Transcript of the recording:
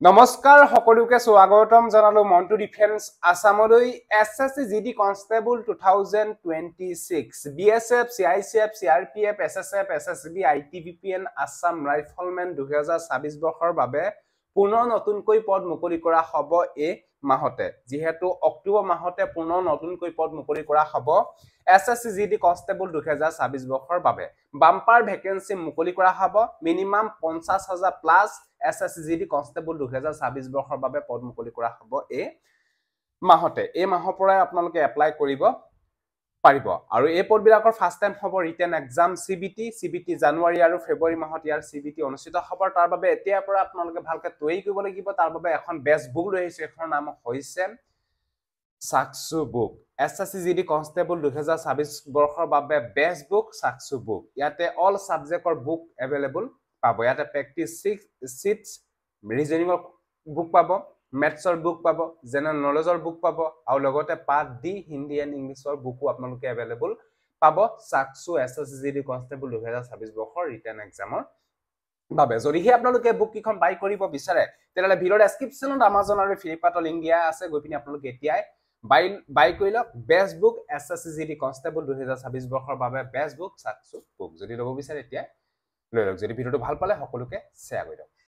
নমস্কাৰ সকলোকে স্বাগতম জনালো মন্টু ডিফেন্স আসামলৈ SSC GD constable 2026 BSF CISF CRPF SSF SSB ITBP and Assam riflemen 2026 বৰ্ষৰ বাবে পুনৰ নতুনকৈ পদ মুকলি কৰা হ'ব এই মাহতে যেহেতু অক্টোবৰ মাহতে পুনৰ নতুনকৈ পদ মুকলি কৰা হ'ব এসএসসি জিডি কনস্টেবল 2026 বৰ্ষৰ বাবে বাম্পাৰ ভ্যাকেন্সি মুকলি কৰা হ'ব minimum 50,000 plus SSC GD constable 2026 বৰ্ষৰ বাবে পদ মুকলি কৰা হ'ব এই মাহতে এই মাহৰ পৰাই আপোনালোকে এপ্লাই কৰিব পাৰিব আৰু এই পদবিলাকৰ ফাৰ্স্ট টাইম হ'ব ৰিটেন এক্সাম সিবিটি জানুৱাৰী আৰু ফেব্ৰুৱাৰী মাহত ইয়াৰ সিবিটি অনুষ্ঠিত হ'ব তাৰ বাবে এতিয়াৰ পৰা আপোনালোকে ভালকে তৈয়াৰী কৰিব লাগিব তাৰ বাবে এখন বেষ্ট বুক লৈ আহিছে এখন নাম হৈছে সাকসু বুক এসএসসি জিডি কনস্টেবল 2026 বৰ্ষৰ বাবে বেষ্ট বুক সাকসু বুক ইয়াতে অল সাবজেক্টৰ বুক अवेलेबल পাব ইয়াতে প্ৰেক্টিস শিটস ৰিজনিংৰ বুক পাব ম্যাথছৰ বুক পাব জেনাৰেল নলেজৰ বুক পাব আৰু লগতে পাৰ্ট ডি হিন্দী এণ্ড ইংলিছৰ বুকো আপোনালোকে अवेलेबल পাব সাকসু এসএসসি জিডি কনস্টেবল 2026 বৰ্ষৰ ৰিটেন এক্সামৰ বাবে যদিহে আপোনালোকে বুক কিখন বাই কৰিব বিচাৰে তেতিয়ালে ভিডিঅ ডেসক্ৰিপচনত Amazon আৰু ফ্লিপকাৰ্টৰ লিংক দিয়া আছে গৈ পিনি আপোনালোকে এতিয়াই বাই কৰি লওক best book SSC GD constable 2026 বৰ্ষৰ বাবে বেষ্ট বুক সাকসু বুক যদি ল'ব বিচাৰে এতিয়া লৈ লওক যদি ভিডিঅটো ভাল পালে সকলোকে শেয়াৰ কৰি দিয়ক